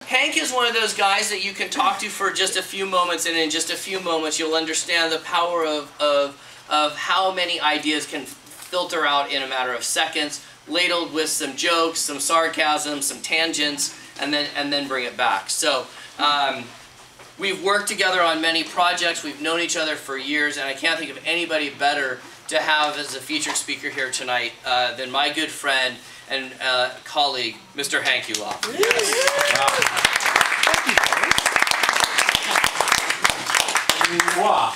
Hank is one of those guys that you can talk to for just a few moments, and in just a few moments you'll understand the power of how many ideas can filter out in a matter of seconds, ladled with some jokes, some sarcasm, some tangents, and then bring it back. So we've worked together on many projects, we've known each other for years, and I can't think of anybody better to have as a featured speaker here tonight than my good friend and colleague, Mr. Hank Yuloff. Yes. Wow.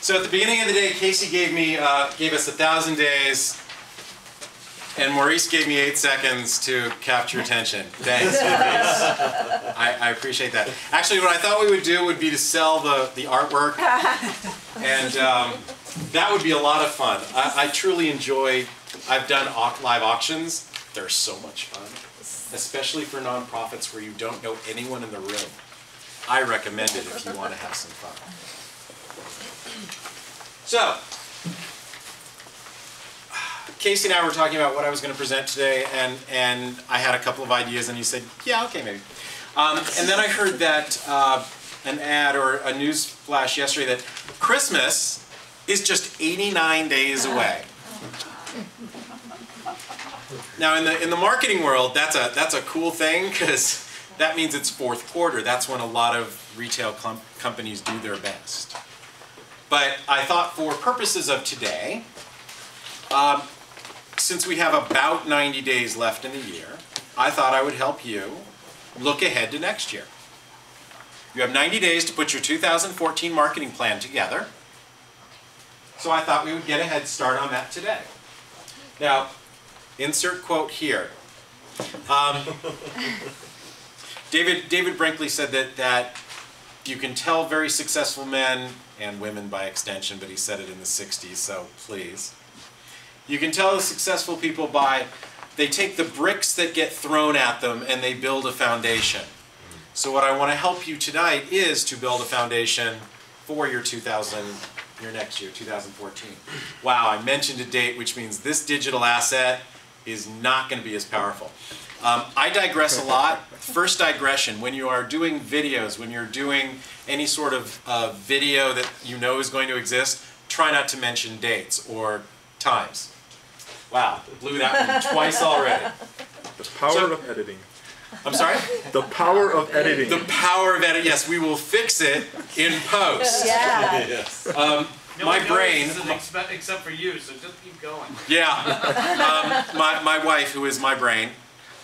So at the beginning of the day, Casey gave us 1,000 days, and Maurice gave me 8 seconds to capture attention. Thanks, I appreciate that. Actually, what I thought we would do would be to sell the artwork, and that would be a lot of fun. I truly enjoy, I've done live auctions. They're so much fun, especially for nonprofits where you don't know anyone in the room. I recommend it if you want to have some fun. So, Casey and I were talking about what I was going to present today, and I had a couple of ideas, and he said, yeah, okay, maybe. And then I heard that an ad or a news flash yesterday that Christmas is just 89 days away. Now, in the marketing world, that's a cool thing, because that means it's fourth quarter. That's when a lot of retail companies do their best. But I thought for purposes of today, since we have about 90 days left in the year, I thought I would help you look ahead to next year. You have 90 days to put your 2014 marketing plan together. So I thought we would get a head start on that today. Now, insert quote here. David Brinkley said that you can tell very successful men, and women by extension, but he said it in the 60s, so please. You can tell the successful people by, they take the bricks that get thrown at them and they build a foundation. So what I want to help you tonight is to build a foundation for your next year, 2014. Wow, I mentioned a date, which means this digital asset is not going to be as powerful. I digress a lot. First digression, when you are doing videos, when you're doing any sort of video that you know is going to exist, try not to mention dates or times. Wow, blew that one twice already. The power of editing. I'm sorry? The power of editing. The power of editing. Yes, we will fix it in post. Yeah. Yes. My brain, except for you, so just keep going. Yeah. My wife, who is my brain,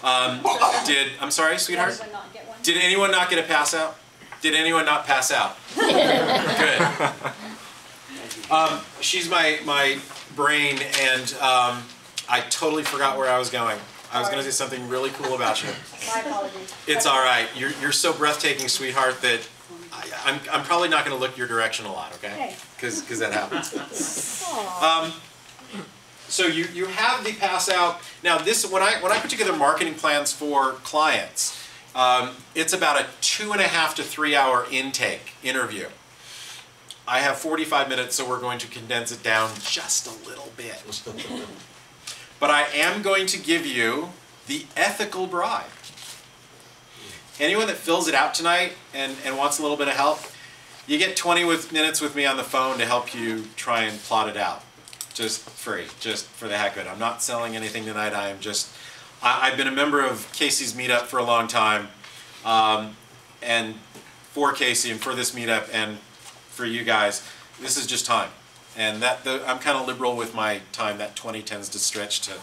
I'm sorry, sweetheart? Did anyone not get a pass out? Did anyone not pass out? Good. She's my brain, and I totally forgot where I was going. I was going to say something really cool about you. My apologies. It's all right. You're so breathtaking, sweetheart, that I'm probably not going to look your direction a lot, okay? Because that happens. So you have the pass out. Now this, when I put together marketing plans for clients, it's about a 2.5 to 3 hour interview. I have 45 minutes, so we're going to condense it down just a little bit. But I am going to give you the ethical bribe. Anyone that fills it out tonight and wants a little bit of help, you get 20 minutes with me on the phone to help you try and plot it out. Just free, just for the heck of it. I'm not selling anything tonight. I've been a member of Casey's meetup for a long time, and for Casey and for this meetup and for you guys, this is just time. And I'm kind of liberal with my time. That 20 tends to stretch to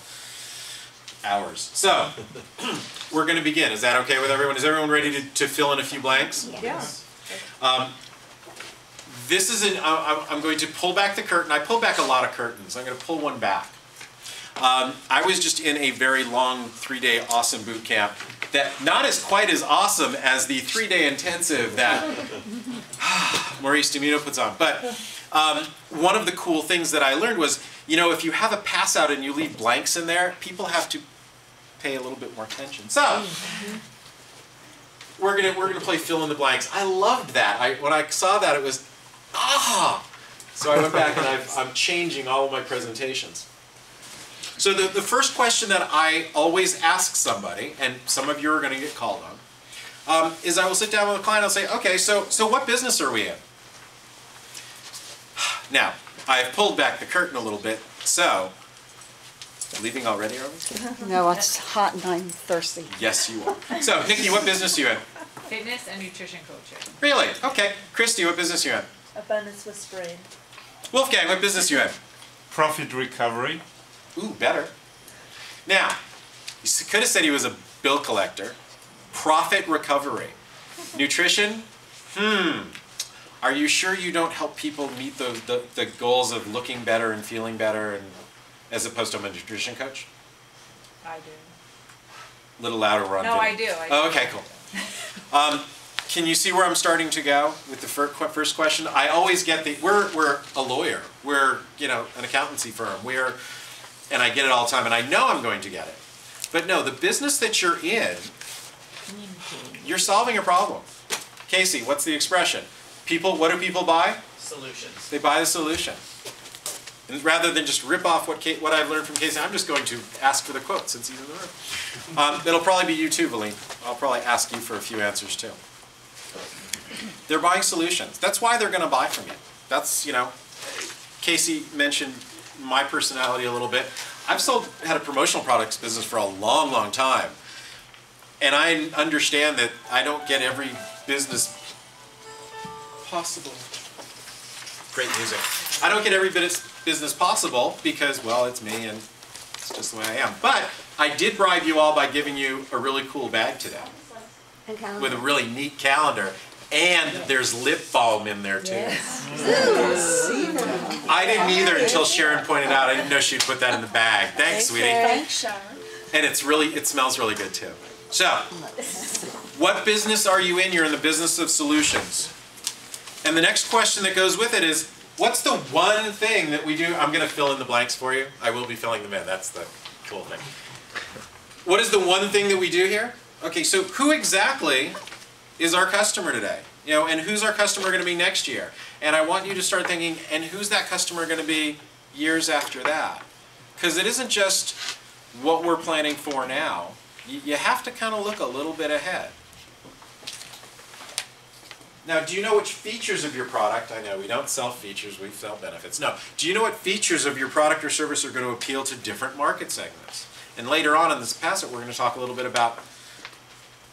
hours. So we're going to begin. Is that okay with everyone? Is everyone ready to fill in a few blanks? Yes. This is I'm going to pull back the curtain. I pull back a lot of curtains. I'm going to pull one back. I was just in a very long 3-day awesome boot camp that not as quite as awesome as the 3-day intensive that Maurice Domino puts on. But one of the cool things that I learned was, you know, if you have a pass out and you leave blanks in there, people have to pay a little bit more attention. So we're gonna play fill in the blanks. I loved that. When I saw that, it was so I went back and I'm changing all of my presentations. So the first question that I always ask somebody, and some of you are going to get called on, is I will sit down with a client and I'll say, okay, so what business are we in? Now, I've pulled back the curtain a little bit, so, leaving already, are we? No, it's hot and I'm thirsty. Yes, you are. So, Nikki, what business are you in? Fitness and nutrition coaching. Really? Okay. Christy, what business are you in? Abundance with Spring. Wolfgang, what business are you in? Profit recovery. Ooh, better. Now, you could have said he was a bill collector. Profit recovery. Nutrition? Are you sure you don't help people meet the goals of looking better and feeling better, and as opposed to a nutrition coach? I do. A little louder, we're on No, video. I do. Oh, okay, cool. Can you see where I'm starting to go with the first question? I always get we're a lawyer. We're, an accountancy firm. And I get it all the time, and I know I'm going to get it. But no, the business that you're in, you're solving a problem. Casey, what's the expression? What do people buy? Solutions. They buy the solution. And rather than just rip off what I've learned from Casey, I'm just going to ask for the quote since he's in the room. It'll probably be you too, Valine. I'll probably ask you for a few answers too. They're buying solutions. That's why they're going to buy from you. That's, Casey mentioned my personality a little bit. I've had a promotional products business for a long, long time. And I understand that I don't get every business possible. Great music. I don't get every business possible because, well, it's me and it's just the way I am. But I did bribe you all by giving you a really cool bag today with a really neat calendar. And there's lip balm in there too. Yes. I didn't either until Sharon pointed out. I didn't know she'd put that in the bag. Thanks, sweetie. Thanks, Sharon. And it smells really good too. So, what business are you in? You're in the business of solutions. And the next question that goes with it is, what's the one thing that we do? I'm going to fill in the blanks for you. I will be filling them in. That's the cool thing. What is the one thing that we do here? Okay, so who exactly is our customer today? And who's our customer going to be next year? And I want you to start thinking, and who's that customer going to be years after that? Because it isn't just what we're planning for now. You have to kind of look a little bit ahead. Now, do you know which features of your product, I know we don't sell features, we sell benefits. No, do you know what features of your product or service are going to appeal to different market segments? And later on in this passage, we're going to talk a little bit about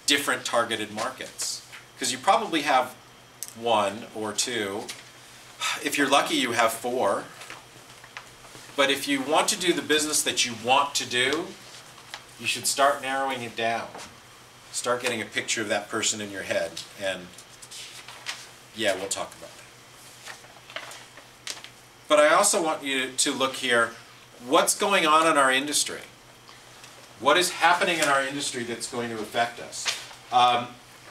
different targeted markets. Because you probably have one or two. If you're lucky, you have 4. But if you want to do the business that you want to do, you should start narrowing it down. Start getting a picture of that person in your head. And yeah, we'll talk about that. But I also want you to look here, what's going on in our industry? What is happening in our industry that's going to affect us?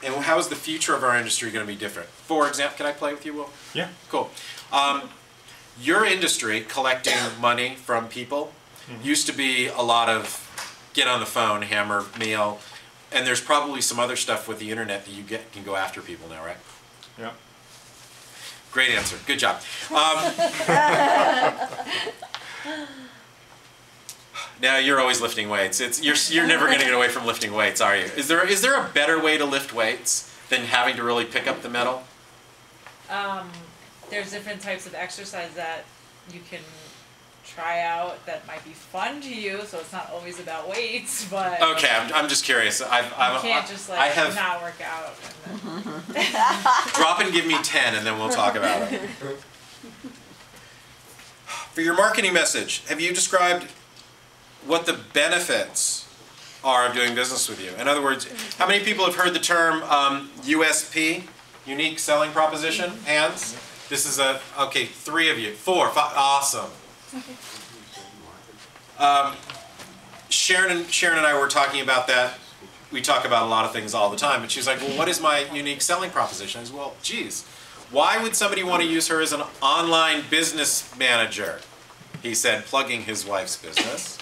And how is the future of our industry going to be different? For example, can I play with you, Will? Yeah. Cool. Your industry, collecting money from people, used to be a lot of get on the phone, hammer, mail, and there's probably some other stuff with the internet that you can go after people now, right? Yeah. Great answer. Good job. Now you're always lifting weights. You're never going to get away from lifting weights, are you? Is there a better way to lift weights than having to really pick up the metal? There's different types of exercise that you can try out that might be fun to you, so it's not always about weights, but Okay, I'm just curious. you can't just not work out. And then Drop and give me 10 and then we'll talk about it. For your marketing message, have you described what the benefits are of doing business with you? In other words, how many people have heard the term USP, unique selling proposition? Hands? This is okay, 3 of you, 4, 5, awesome. Sharon and I were talking about that. We talk about a lot of things all the time, and she's like, well, what is my unique selling proposition? I said, well, geez, why would somebody want to use her as an online business manager? He said, plugging his wife's business.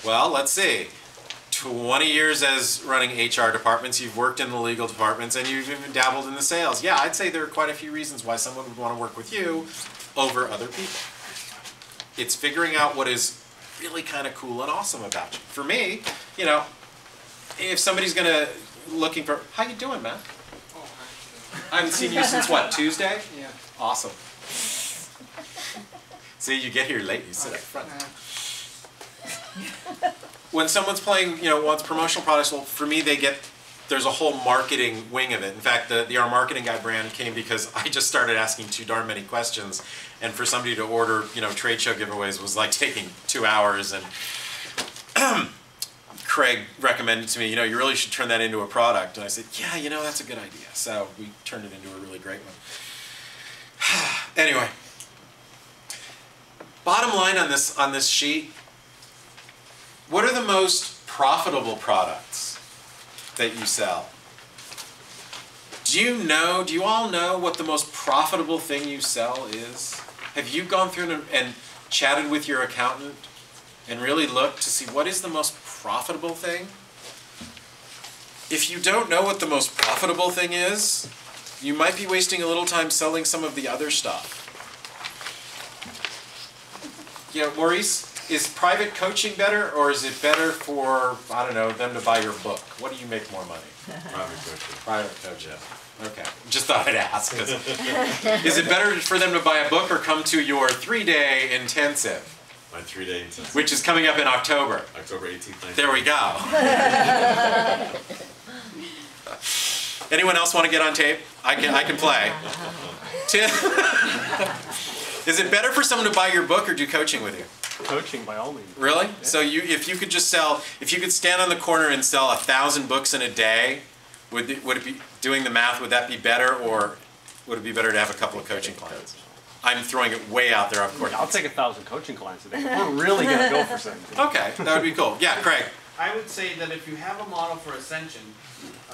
Well, let's see. 20 years as running HR departments, you've worked in the legal departments, and you've even dabbled in the sales. Yeah, I'd say there are quite a few reasons why someone would want to work with you over other people. It's figuring out what is really kind of cool and awesome about you. For me, you know, if somebody's gonna looking for, how you doing, man? I haven't seen you since what, Tuesday? Yeah. Awesome. See, you get here late, you sit up front. When someone's playing, you know, wants promotional products, well, for me, there's a whole marketing wing of it. In fact, the Our Marketing Guy brand came because I just started asking too darn many questions, and for somebody to order, you know, trade show giveaways was like taking 2 hours, and Craig recommended to me, you know, you really should turn that into a product, and I said, yeah, you know, that's a good idea. So we turned it into a really great one. Anyway, bottom line on this sheet, what are the most profitable products that you sell? Do you all know what the most profitable thing you sell is? Have you gone through and chatted with your accountant and really looked to see what is the most profitable thing? If you don't know what the most profitable thing is, you might be wasting a little time selling some of the other stuff. You know, Maurice, is private coaching better, or is it better for, I don't know, them to buy your book? What do you make more money? Private coaching. Private coaching. Okay, just thought I'd ask. Is it better for them to buy a book or come to your 3-day intensive? My 3-day intensive. Which is coming up in October. October 18th, 19th. There we go. Anyone else want to get on tape? I can play. Tim, is it better for someone to buy your book or do coaching with you? Coaching by all means. Really? So if you could stand on the corner and sell 1,000 books in a day, would it be, doing the math, would that be better, or would it be better to have a couple of coaching clients? I'm throwing it way out there, of course. I'll take 1,000 coaching clients a day. We're really going to go for something. Okay, that would be cool. Yeah, Craig. I would say that if you have a model for ascension,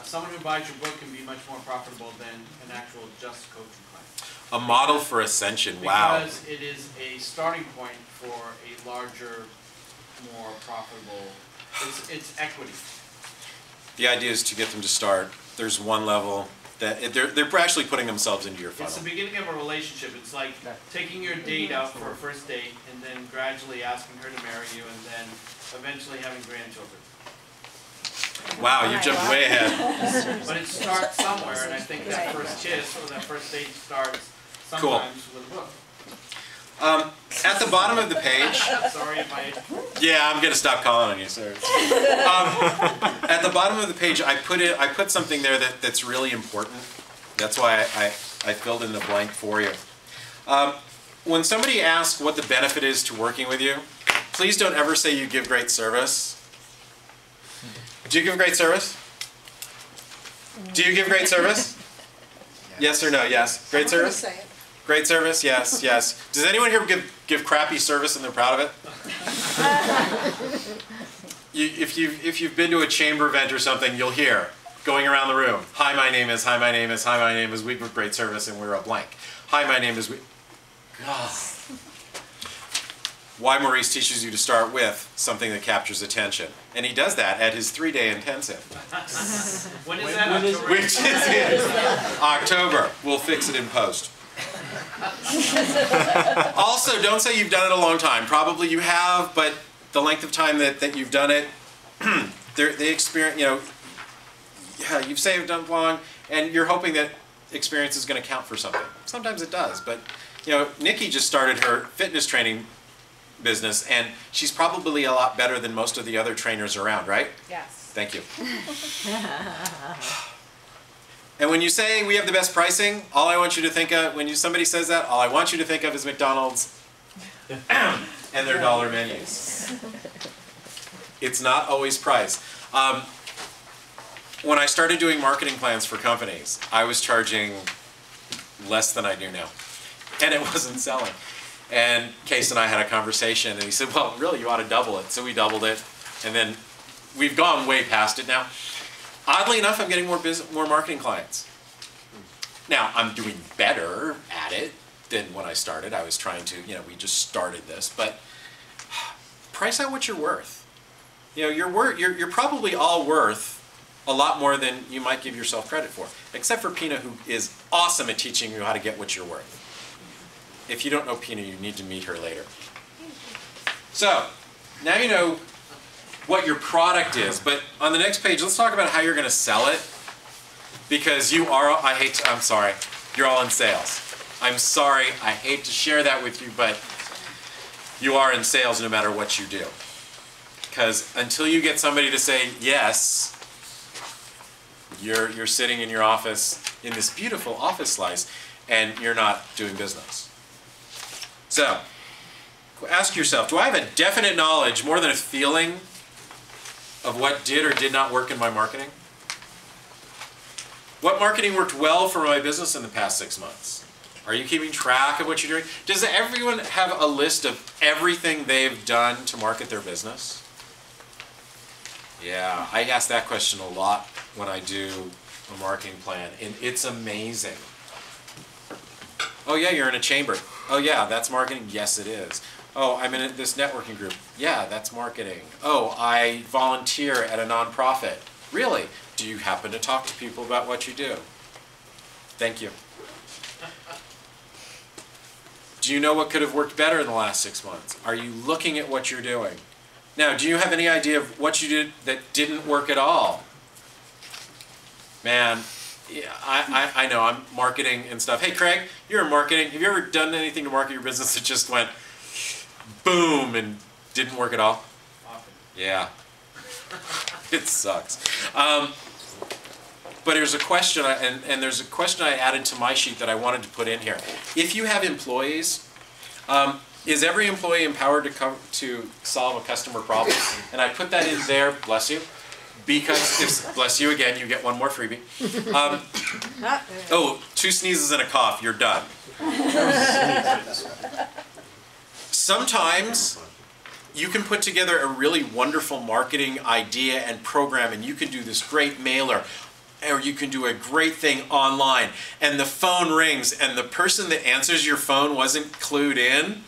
someone who buys your book can be much more profitable than an actual just coaching client. A model for ascension, wow. Because it is a starting point for a larger, more profitable, it's equity. The idea is to get them to start. There's one level that they're actually putting themselves into your funnel. It's the beginning of a relationship. It's like taking your date out for a first date and then gradually asking her to marry you and then eventually having grandchildren. Wow, you jumped way ahead. But it starts somewhere, and I think that first kiss or that first date starts sometimes with a book. At the bottom of the page. Sorry if I... Yeah, I'm gonna stop calling on you, sir. At the bottom of the page, I put something there that's really important. That's why I filled in the blank for you. When somebody asks what the benefit is to working with you, please don't ever say you give great service. Do you give great service? Do you give great service? Yes or no? Yes. Great service? Great service? Yes, yes. Does anyone here give crappy service and they're proud of it? If you've been to a chamber event or something, you'll hear going around the room. Hi, my name is. Hi, my name is. Hi, my name is. We give great service and we're a blank. Hi, my name is. God. Why Maurice teaches you to start with something that captures attention. And he does that at his 3-day intensive. When is that? Which is in October. We'll fix it in post. Also, don't say you've done it a long time. Probably you have, but the length of time that you've done it, they experience, you know, yeah, you've say you've done it long, and you're hoping that experience is going to count for something. Sometimes it does, but, you know, Nikki just started her fitness training business, and she's probably a lot better than most of the other trainers around, right? Yes. Thank you. And when you say we have the best pricing, all I want you to think of, when somebody says that, all I want you to think of is McDonald's and their dollar menus. It's not always price. When I started doing marketing plans for companies, I was charging less than I do now, and it wasn't selling. And Case and I had a conversation, and he said, well, really, you ought to double it. So we doubled it, and then we've gone way past it now. Oddly enough, I'm getting more marketing clients. Now, I'm doing better at it than when I started. I was trying to, you know, we just started this, but price out what you're worth. You know, you're probably all worth a lot more than you might give yourself credit for, except for Pina, who is awesome at teaching you how to get what you're worth. If you don't know Pina, you need to meet her later. So, now you know what your product is, but on the next page, let's talk about how you're going to sell it. Because you are, I'm sorry, you're all in sales. I'm sorry, I hate to share that with you, but you are in sales no matter what you do. Because until you get somebody to say yes, you're sitting in your office in this beautiful office slice and you're not doing business. So, ask yourself, do I have a definite knowledge, more than a feeling, of what did or did not work in my marketing? What marketing worked well for my business in the past 6 months? Are you keeping track of what you're doing? Does everyone have a list of everything they've done to market their business? Yeah, I ask that question a lot when I do a marketing plan, and it's amazing. Oh yeah, you're in a chamber. Oh yeah, that's marketing? Yes, it is. Oh, I'm in this networking group. Yeah, that's marketing. Oh, I volunteer at a nonprofit. Really? Do you happen to talk to people about what you do? Thank you. Do you know what could have worked better in the last 6 months? Are you looking at what you're doing? Now, do you have any idea of what you did that didn't work at all? Man, yeah, I know, I'm marketing and stuff. Hey, Craig, you're in marketing. Have you ever done anything to market your business that just went boom and didn't work at all? Often. Yeah. It sucks. But there's a question, and there's a question I added to my sheet that I wanted to put in here. If you have employees, is every employee empowered to solve a customer problem? And I put that in there, bless you, because bless you again, you get one more freebie. Oh, 2 sneezes and a cough, you're done. Sometimes you can put together a really wonderful marketing idea and program, and you can do this great mailer, or you can do a great thing online, and the phone rings, and the person that answers your phone wasn't clued in,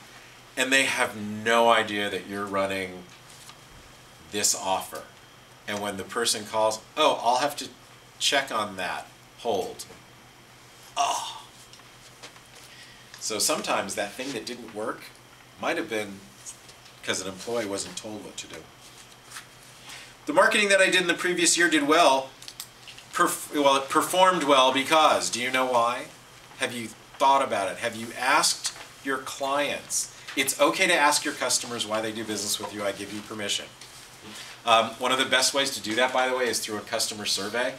and they have no idea that you're running this offer. And when the person calls, oh, I'll have to check on that. Hold. Oh. So sometimes that thing that didn't work might have been because an employee wasn't told what to do. The marketing that I did in the previous year did well. It performed well because, do you know why? Have you thought about it? Have you asked your clients? It's okay to ask your customers why they do business with you. I give you permission. One of the best ways to do that, by the way, is through a customer survey.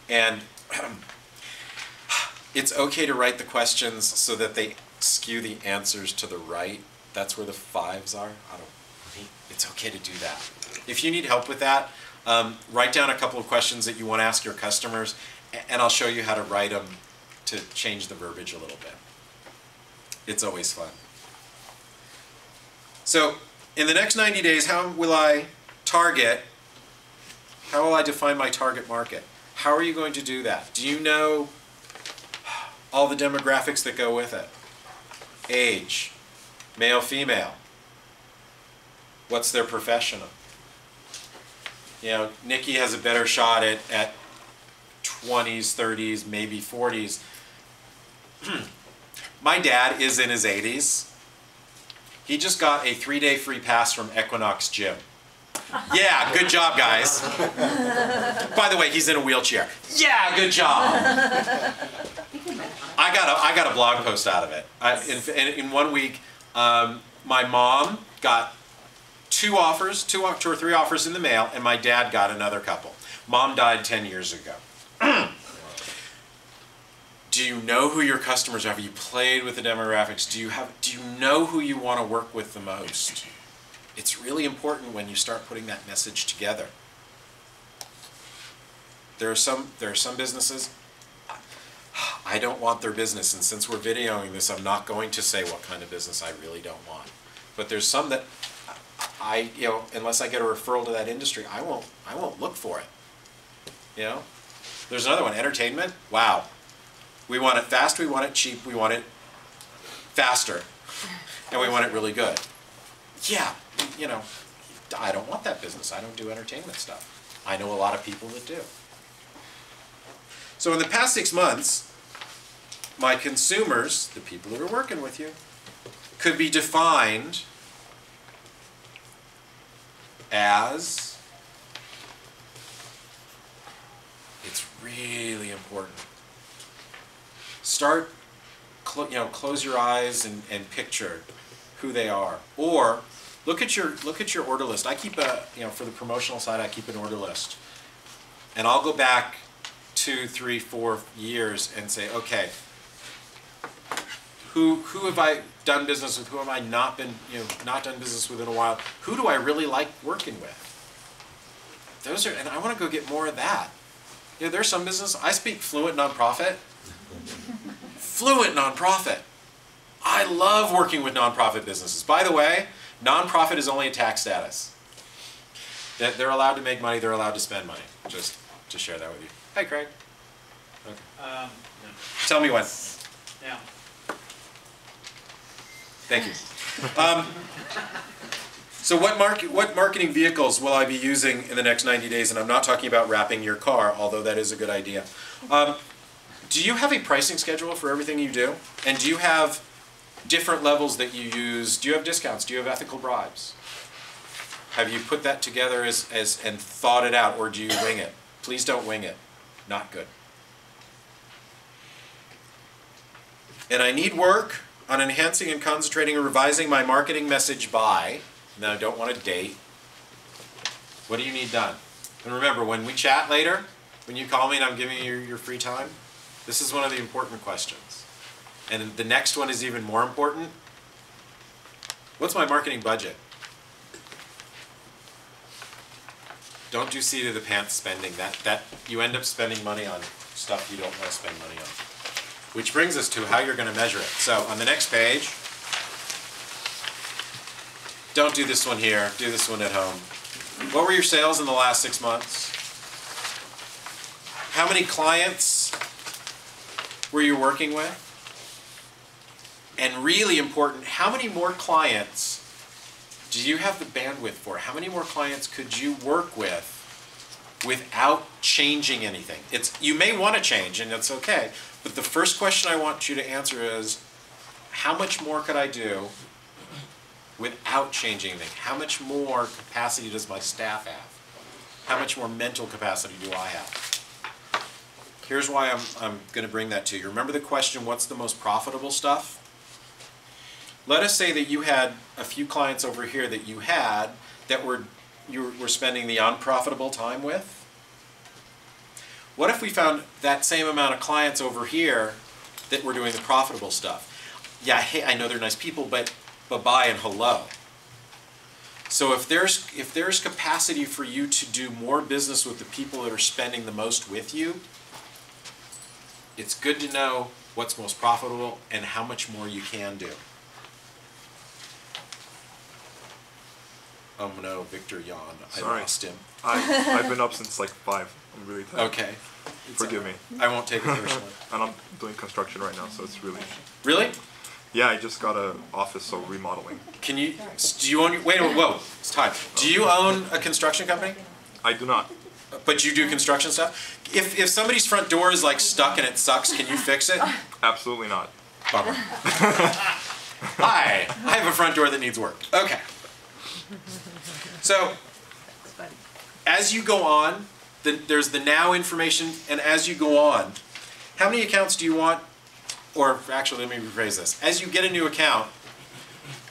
And it's okay to write the questions so that they skew the answers to the right. That's where the 5s are. It's okay to do that. If you need help with that, write down a couple of questions that you want to ask your customers, and I'll show you how to write them to change the verbiage a little bit. It's always fun. So, in the next 90 days, how will I define my target market? How are you going to do that? Do you know all the demographics that go with it? Age, male, female. What's their profession? You know, Nikki has a better shot at 20s, 30s, maybe 40s. My dad is in his 80s. He just got a 3-day free pass from Equinox Gym. Yeah, good job, guys. By the way, he's in a wheelchair. Yeah, good job. I got a blog post out of it. In 1 week, my mom got 2 or 3 offers in the mail, and my dad got another couple. Mom died 10 years ago. Do you know who your customers are? Have you played with the demographics? Do you know who you want to work with the most? It's really important when you start putting that message together. There are some businesses, I don't want their business, and since we're videoing this, I'm not going to say what kind of business I really don't want. But there's some that unless I get a referral to that industry, I won't look for it. You know? There's another one, entertainment. Wow. We want it fast, we want it cheap, we want it faster, and we want it really good. Yeah, you know, I don't want that business. I don't do entertainment stuff. I know a lot of people that do. So in the past 6 months, my consumers, the people that are working with you, could be defined as, it's really important. Start, close your eyes and picture who they are. Or look at your order list. I keep for the promotional side, I keep an order list. And I'll go back 2, 3, 4 years and say, okay, who have I done business with? Who have I not done business with in a while? Who do I really like working with? And I want to go get more of that. There's some business, I speak fluent nonprofit. Fluent nonprofit. I love working with nonprofit businesses. By the way, nonprofit is only a tax status. That they're allowed to make money, they're allowed to spend money. Just to share that with you. Hi, Craig. Okay. No. Tell me when. Now. Thank you. So what marketing vehicles will I be using in the next 90 days? And I'm not talking about wrapping your car, although that is a good idea. Do you have a pricing schedule for everything you do? And do you have different levels that you use? Do you have discounts? Do you have ethical bribes? Have you put that together and thought it out, or do you wing it? Please don't wing it. Not good. And I need work on enhancing and concentrating and revising my marketing message by, and then I don't want to date. What do you need done? And remember, when we chat later, when you call me and I'm giving you your free time, this is one of the important questions. And the next one is even more important. What's my marketing budget? Don't do seat of the pants spending. That you end up spending money on stuff you don't want to spend money on. Which brings us to how you're going to measure it. So on the next page, don't do this one here, do this one at home. What were your sales in the last 6 months? How many clients were you working with? And really important, how many more clients do you have the bandwidth for? How many more clients could you work with without changing anything? You may want to change, and it's okay. But the first question I want you to answer is, how much more could I do without changing anything? How much more capacity does my staff have? How much more mental capacity do I have? Here's why I'm going to bring that to you. Remember the question, what's the most profitable stuff? Let us say that you had a few clients over here that you were spending the unprofitable time with. What if we found that same amount of clients over here that were doing the profitable stuff? Yeah, hey, I know they're nice people, but bye-bye and hello. So if there's capacity for you to do more business with the people that are spending the most with you, it's good to know what's most profitable and how much more you can do. Oh no, Victor yawned. Sorry. I lost him. I've been up since like 5. I'm really tired. Okay. Forgive me. I won't take it personally. And I'm doing construction right now, so it's really... Really? Yeah, I just got an office, so remodeling. Do you own, wait, whoa, it's time. Do you own a construction company? I do not. But you do construction stuff? If somebody's front door is like stuck and it sucks, can you fix it? Absolutely not. Bummer. Hi, I have a front door that needs work. Okay. So, as you go on, there's the now information, and as you go on, how many accounts do you want? Or actually, let me rephrase this. As you get a new account,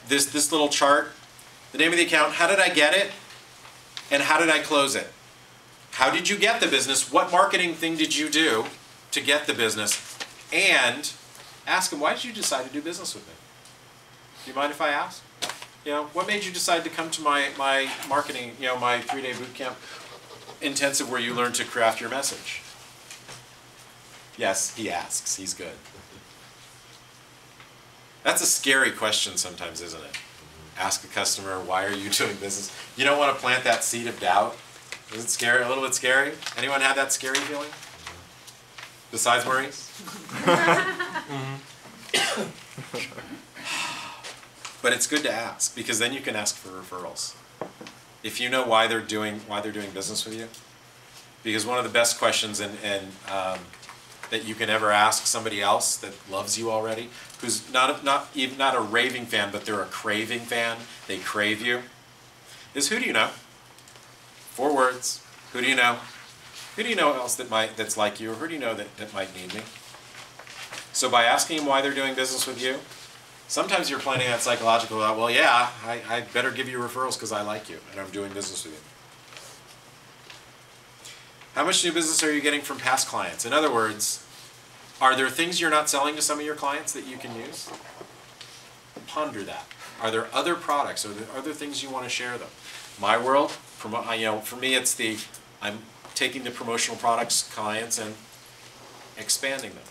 this little chart, the name of the account, how did I get it? And how did I close it? How did you get the business? What marketing thing did you do to get the business? And ask them, why did you decide to do business with me? Do you mind if I ask? What made you decide to come to my marketing, my 3-day boot camp intensive where you learn to craft your message? Yes, he asks. He's good. That's a scary question sometimes, isn't it? Ask a customer, why are you doing business? You don't want to plant that seed of doubt. Is it scary? A little bit scary? Anyone have that scary feeling? Besides Maurice? But it's good to ask, because then you can ask for referrals. If you know why they're doing business with you. Because one of the best questions that you can ever ask somebody else that loves you already, who's not a raving fan, but they're a craving fan, they crave you, is, who do you know? 4 words. Who do you know? Who do you know else that's like you, or who do you know that might need me? So by asking them why they're doing business with you, sometimes you're planting that psychological, well, yeah, I better give you referrals because I like you and I'm doing business with you. How much new business are you getting from past clients? In other words, are there things you're not selling to some of your clients that you can use? Ponder that. Are there other products? Are there other things you want to share them? My world, for me, it's I'm taking the promotional products clients and expanding them.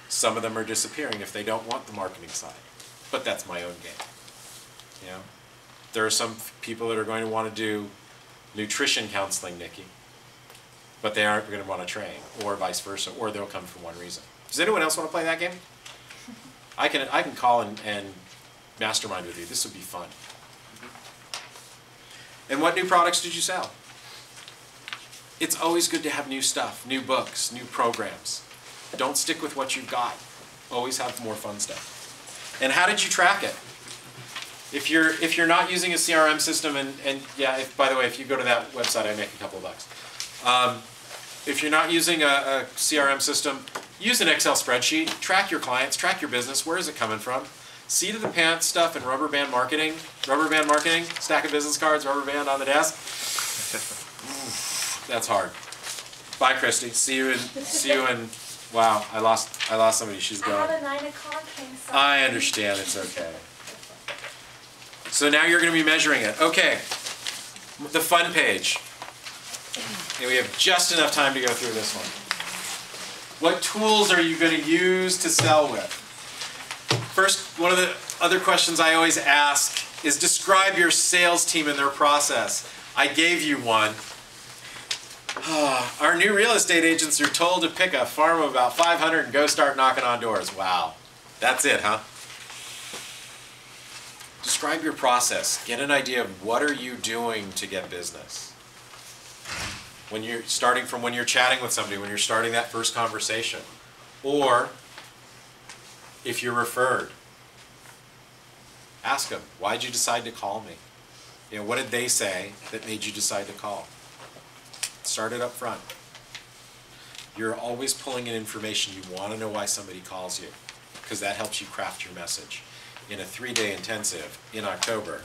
Some of them are disappearing if they don't want the marketing side, but that's my own game. There are some people that are going to want to do nutrition counseling, Nikki, but they aren't going to want to train, or vice versa, or they'll come for one reason. Does anyone else want to play that game? I can call and mastermind with you. This would be fun. And what new products did you sell? It's always good to have new stuff, new books, new programs. Don't stick with what you've got. Always have more fun stuff. And how did you track it? If you're not using a CRM system, and yeah, by the way, if you go to that website, I make a couple of bucks. If you're not using a CRM system, use an Excel spreadsheet. Track your clients, track your business. Where is it coming from? Seat of the pants stuff and rubber band marketing. Rubber band marketing, stack of business cards, rubber band on the desk. That's hard. Bye, Christy. See you in. Wow, I lost somebody. She's gone. I have a 9 o'clock thing. I understand. It's okay. So now you're going to be measuring it. Okay. The fun page. And we have just enough time to go through this one. What tools are you going to use to sell with? First, one of the other questions I always ask is describe your sales team and their process. I gave you one. Our new real estate agents are told to pick a farm of about 500 and go start knocking on doors. Wow. That's it, huh? Describe your process. Get an idea of what are you doing to get business. When you're starting from when you're chatting with somebody, when you're starting that first conversation. Or if you're referred, ask them, why'd you decide to call me? What did they say that made you decide to call? Start it up front. You're always pulling in information. You want to know why somebody calls you, because that helps you craft your message. In a 3-day intensive in October.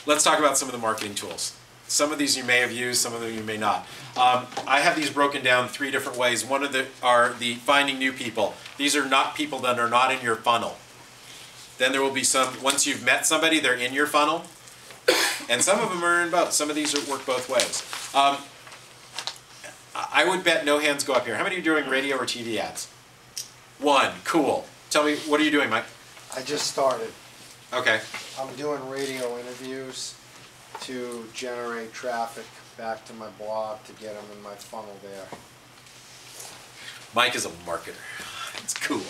Let's talk about some of the marketing tools. Some of these you may have used, some of them you may not. I have these broken down 3 different ways. One of are the finding new people. These are not people that are not in your funnel. Then there will be some, once you've met somebody, they're in your funnel. And some of them are in both. Some of these work both ways. I would bet no hands go up here. How many are doing radio or TV ads? 1. Cool. Tell me, what are you doing, Mike? I just started. Okay. I'm doing radio interviews to generate traffic back to my blog to get them in my funnel there. Mike is a marketer. It's cool.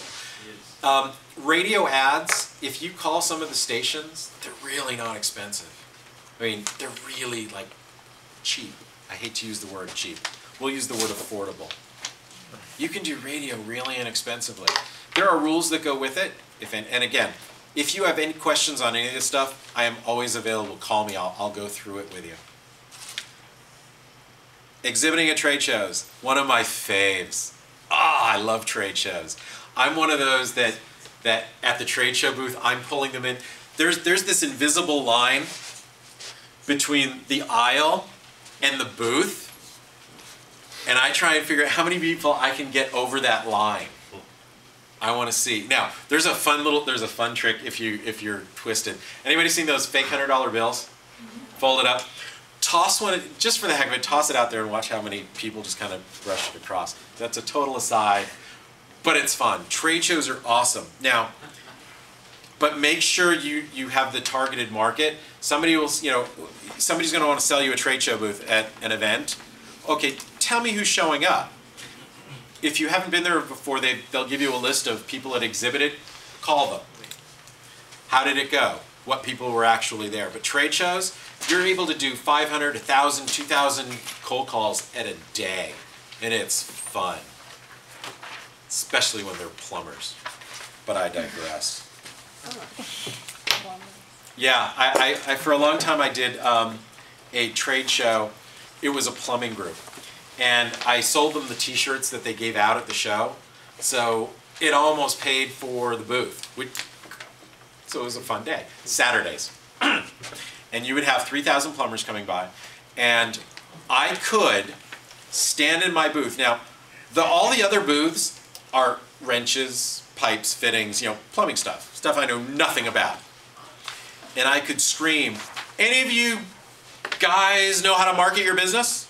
Radio ads, if you call some of the stations, they're really not expensive. I mean, they're really like cheap. I hate to use the word cheap. We'll use the word affordable. You can do radio really inexpensively. There are rules that go with it. And again, if you have any questions on any of this stuff, I am always available. Call me. I'll go through it with you. Exhibiting at trade shows, one of my faves. I love trade shows. I'm one of those that at the trade show booth, I'm pulling them in. There's this invisible line between the aisle and the booth, and I try and figure out how many people I can get over that line. I want to see. Now, there's a fun trick if you're twisted. Anybody seen those fake $100 bills? Fold it up. Toss one, just for the heck of it, toss it out there and watch how many people just kind of brush it across. That's a total aside, but it's fun. Trade shows are awesome. Now, but make sure you have the targeted market. Somebody will, somebody's going to want to sell you a trade show booth at an event. Okay, tell me who's showing up. If you haven't been there before, they'll give you a list of people that exhibited. Call them. How did it go? What people were actually there? But trade shows, you're able to do 500, 1,000, 2,000 cold calls at a day, and it's fun, especially when they're plumbers. But I digress. Yeah, I for a long time I did a trade show. It was a plumbing group, and I sold them the T-shirts that they gave out at the show. So it almost paid for the booth. So it was a fun day. Saturdays, and you would have 3,000 plumbers coming by, and I could stand in my booth. Now, all the other booths are wrenches, pipes, fittings, plumbing stuff I know nothing about. And I could scream, "Any of you guys know how to market your business?"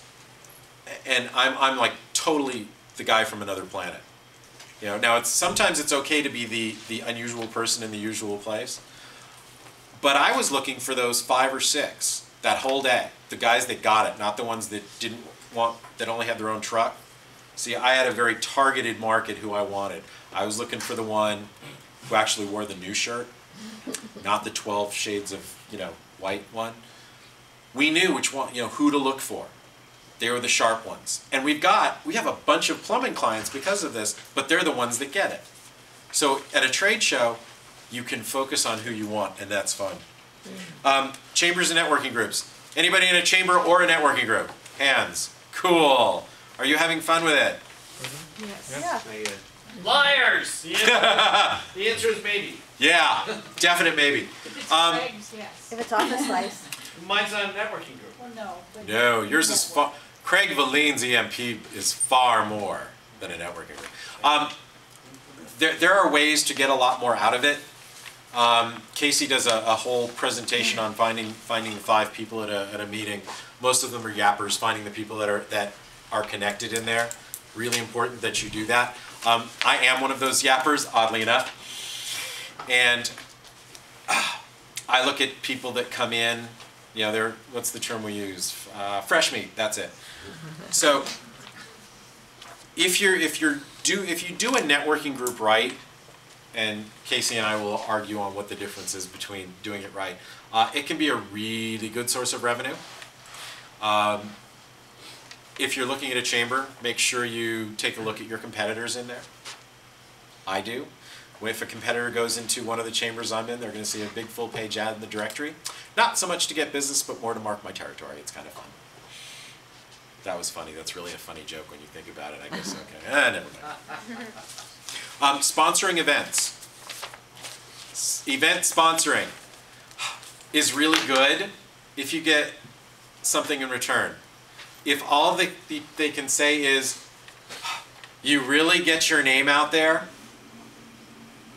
And I'm like totally the guy from another planet. Now sometimes it's okay to be the unusual person in the usual place. But I was looking for those 5 or 6 that whole day. The guys that got it, not the ones that that only had their own truck. See, I had a very targeted market who I wanted. I was looking for the one who actually wore the new shirt, not the 12 shades of, white one. We knew which one, who to look for. They were the sharp ones. And we have a bunch of plumbing clients because of this, but they're the ones that get it. So at a trade show, you can focus on who you want, and that's fun. Chambers and networking groups. Anybody in a chamber or a networking group? Hands. Cool. Are you having fun with it? Yes. Yeah. Liars! The answer is maybe. Yeah, definite maybe. Yes. If it's office life. Mine's not a networking group. Well, no. But No, yours is far. Craig Valine's EMP is far more than a networking group. There are ways to get a lot more out of it. Casey does a whole presentation on finding the 5 people at a meeting. Most of them are yappers. Finding the people that are connected in there. Really important that you do that. I am one of those yappers, oddly enough, and I look at people that come in. They're, what's the term we use? Fresh meat. That's it. So if you do a networking group right, and Casey and I will argue on what the difference is between doing it right, it can be a really good source of revenue. If you're looking at a chamber, make sure you take a look at your competitors in there. I do. If a competitor goes into one of the chambers I'm in, they're going to see a big full-page ad in the directory. Not so much to get business, but more to mark my territory. It's kind of fun. That was funny. That's really a funny joke when you think about it, I guess. Okay. Never mind. Sponsoring events. Event sponsoring is really good if you get something in return. If all they can say is, "You really get your name out there,"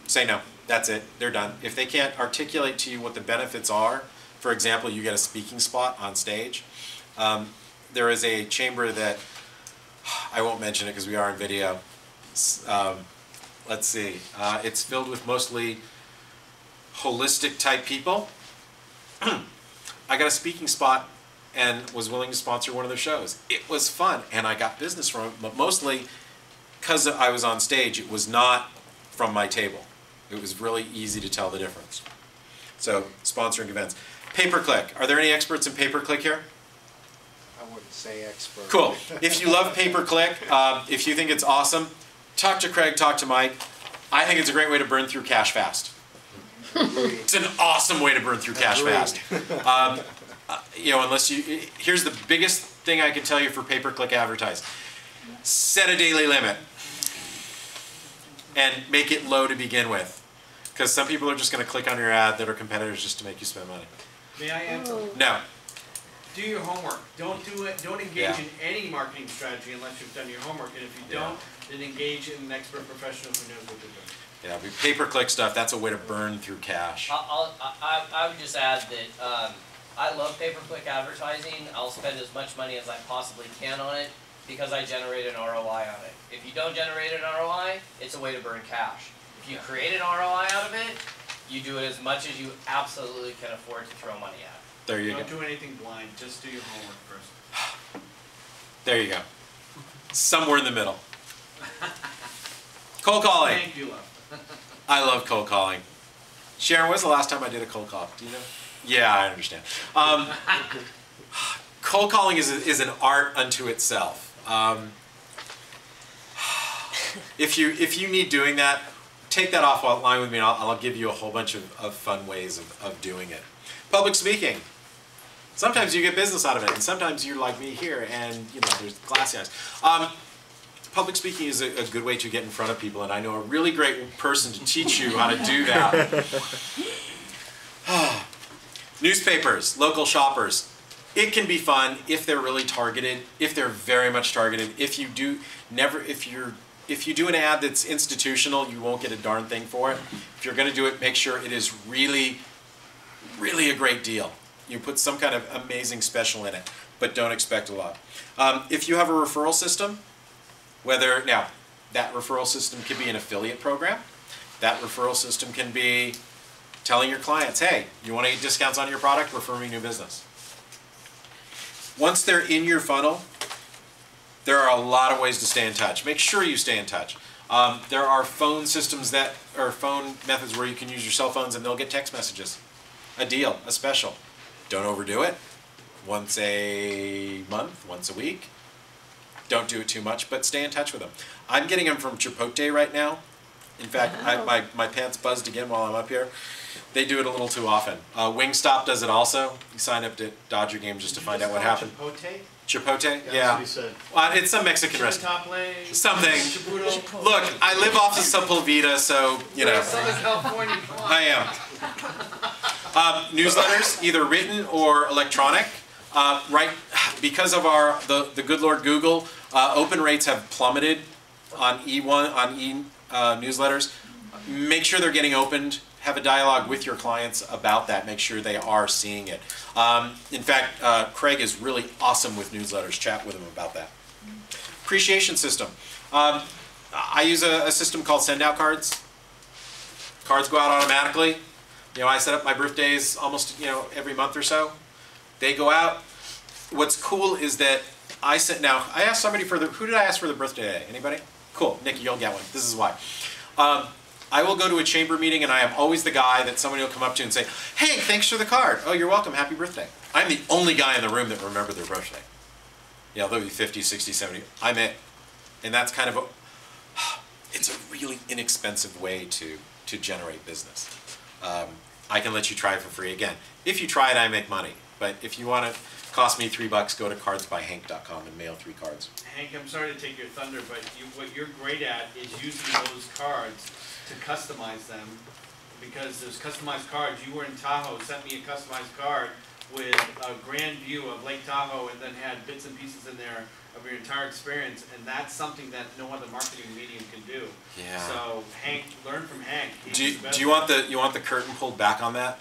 say no. That's it. They're done. If they can't articulate to you what the benefits are, for example, you get a speaking spot on stage. There is a chamber that, I won't mention it because we are in video. Let's see. It's filled with mostly holistic type people. I got a speaking spot and was willing to sponsor one of their shows. It was fun, and I got business from it, but mostly because I was on stage, it was not from my table. It was really easy to tell the difference. So, sponsoring events. Pay-per-click. Are there any experts in pay-per-click here? I wouldn't say expert. Cool. If you love pay-per-click, if you think it's awesome, talk to Craig, talk to Mike. I think it's a great way to burn through cash fast. It's an awesome way to burn through cash fast. Here's the biggest thing I can tell you for pay-per-click advertising. Set a daily limit and make it low to begin with. Because some people are just going to click on your ad that are competitors just to make you spend money. May I answer? No. Do your homework. Don't do it. Don't engage in any marketing strategy unless you've done your homework. And if you don't, then engage in an expert professional who knows what they're doing. Yeah, but pay-per-click stuff, that's a way to burn through cash. I would just add that I love pay-per-click advertising. I'll spend as much money as I possibly can on it because I generate an ROI on it. If you don't generate an ROI, it's a way to burn cash. If you create an ROI out of it, you do it as much as you absolutely can afford to throw money at. There you go. Don't do anything blind. Just do your homework first. There you go. Somewhere in the middle. Cold calling. Thank you, love. I love cold calling. Sharon, when was the last time I did a cold call? Do you know? Yeah, I understand. Cold calling is an art unto itself. If you need doing that, take that offline with me and I'll give you a whole bunch of fun ways of doing it. Public speaking. Sometimes you get business out of it, and sometimes you're like me here, and there's glassy eyes. Public speaking is a good way to get in front of people, and I know a really great person to teach you how to do that. Newspapers, local shoppers. It can be fun if they're really targeted, if they're very much targeted. If you do an ad that's institutional, you won't get a darn thing for it. If you're going to do it, make sure it is really, really a great deal. You put some kind of amazing special in it, but don't expect a lot. If you have a referral system, now that referral system could be an affiliate program. That referral system can be telling your clients, hey, you want to get discounts on your product? Refer me new business. Once they're in your funnel, there are a lot of ways to stay in touch. Make sure you stay in touch. There are phone systems phone methods where you can use your cell phones and they'll get text messages. A deal, a special. Don't overdo it. Once a month, once a week. Don't do it too much, but stay in touch with them. I'm getting them from Chipotle right now. In fact, my pants buzzed again while I'm up here. They do it a little too often. Wingstop does it also. You sign up to Dodger games just to find out what happened. Chipotle? Chipotle? That's Yeah. what he said. It's some Mexican restaurant. Chipotle? Something. Chipotle? Look, I live off of Sepulveda, so, Southern California, come on. I am. Newsletters, either written or electronic. Because of the good Lord Google, open rates have plummeted on newsletters. Make sure they're getting opened. Have a dialogue with your clients about that. Make sure they are seeing it. In fact, Craig is really awesome with newsletters. Chat with him about that. Appreciation system. I use a system called send out cards. Cards go out automatically. I set up my birthdays almost every month or so. They go out. What's cool is that I asked somebody who did I ask for the birthday today? Anybody? Cool, Nikki, you'll get one. This is why. I will go to a chamber meeting and I am always the guy that somebody will come up to and say, hey, thanks for the card. Oh, you're welcome, happy birthday. I'm the only guy in the room that remembered their birthday. They'll be 50, 60, 70. I'm it. And that's kind of it's a really inexpensive way to generate business. I can let you try it for free. Again, if you try it, I make money. But if you want to cost me $3, go to cardsbyhank.com and mail 3 cards. Hank, I'm sorry to take your thunder, but what you're great at is using those cards to customize them, because those customized cards, you were in Tahoe, sent me a customized card with a grand view of Lake Tahoe and then had bits and pieces in there of your entire experience, and that's something that no other marketing medium can do. Yeah. So Hank, learn from Hank. Do you want the curtain pulled back on that?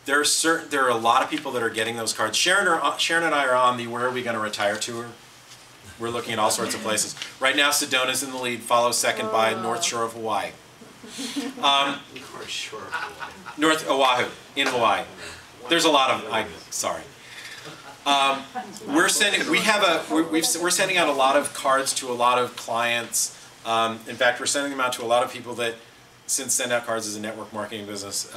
There are a lot of people that are getting those cards. Sharon and I are on the Where Are We Going to Retire tour. We're looking at all sorts of places. Right now, Sedona's in the lead, followed second by North Shore of Hawaii. North Oahu, in Hawaii. There's a lot of, sorry. We're sending out a lot of cards to a lot of clients. In fact, we're sending them out to a lot of people that, since Send Out Cards is a network marketing business,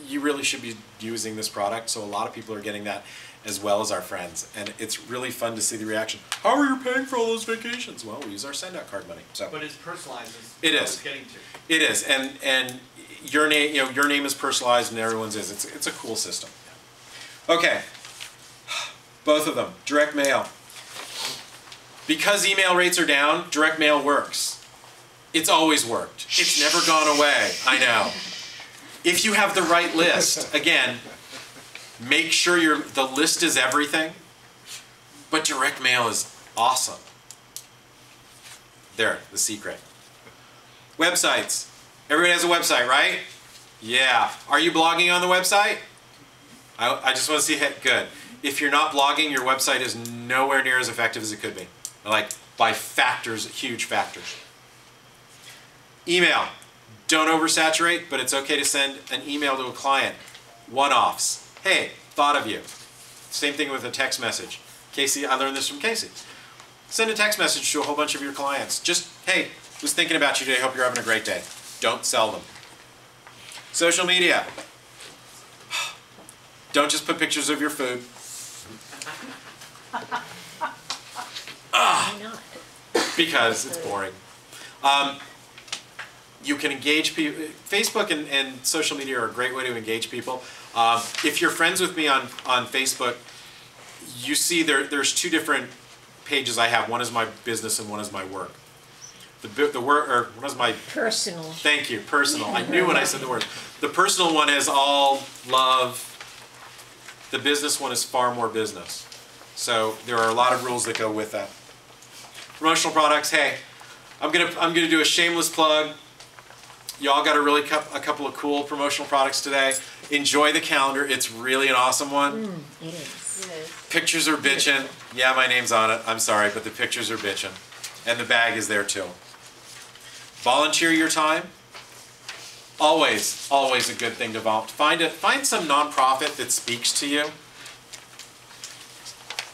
you really should be using this product. So a lot of people are getting that, as well as our friends. And it's really fun to see the reaction. How are you paying for all those vacations? Well, we use our Send Out Card money. So. But it's personalized. It is. It's getting to. It is, and your name, your name is personalized, and everyone's is. It's a cool system. Okay, both of them, direct mail. Because email rates are down, direct mail works. It's always worked. It's never gone away. I know. If you have the right list, again, make sure the list is everything. But direct mail is awesome. There, the secret. Websites. Everybody has a website, right? Yeah. Are you blogging on the website? I just want to see, good. If you're not blogging, your website is nowhere near as effective as it could be. Like, by factors, huge factors. Email. Don't oversaturate, but it's okay to send an email to a client. One-offs. Hey, thought of you. Same thing with a text message. Casey, I learned this from Casey. Send a text message to a whole bunch of your clients. Just, hey, was thinking about you today, hope you're having a great day. Don't sell them. Social media. Don't just put pictures of your food. Why not? Because it's boring. You can engage people. Facebook and social media are a great way to engage people. If you're friends with me on Facebook, you see there's two different pages I have. One is my business and one is my work. The work, or one is my Personal. thank you, personal. I knew when I said the word. The personal one is all love. The business one is far more business. So there are a lot of rules that go with that. Promotional products. Hey, I'm gonna do a shameless plug. Y'all got a couple of cool promotional products today. Enjoy the calendar. It's really an awesome one. It is. Pictures are bitchin'. Yeah, my name's on it. I'm sorry, but the pictures are bitchin'. And the bag is there too. Volunteer your time. Always a good thing to volunteer. Find some nonprofit that speaks to you.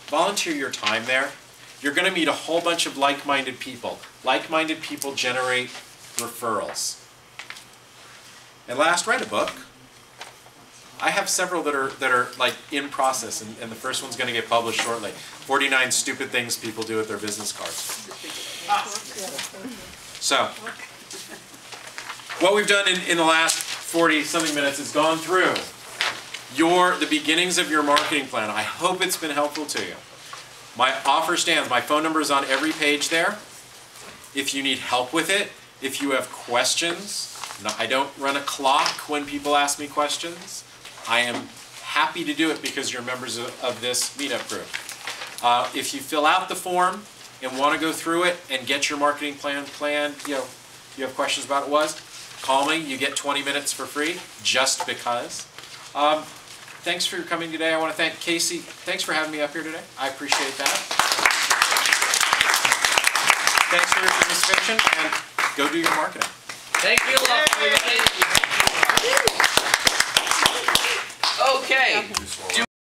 Volunteer your time there. You're going to meet a whole bunch of like-minded people. Like-minded people generate referrals. And last, write a book. I have several that are like in process, and the first one's going to get published shortly. 49 stupid things people do with their business cards. So, what we've done in the last 40-something minutes is gone through the beginnings of your marketing plan. I hope it's been helpful to you. My offer stands. My phone number is on every page there. If you need help with it, if you have questions, I don't run a clock when people ask me questions. I am happy to do it because you're members of this meetup group. If you fill out the form and want to go through it and get your marketing plan planned, you have questions about it, call me. You get 20 minutes for free, just because. Thanks for coming today. I want to thank Casey. Thanks for having me up here today. I appreciate that. Thanks for your participation, and go do your marketing. Thank you, everybody. Okay.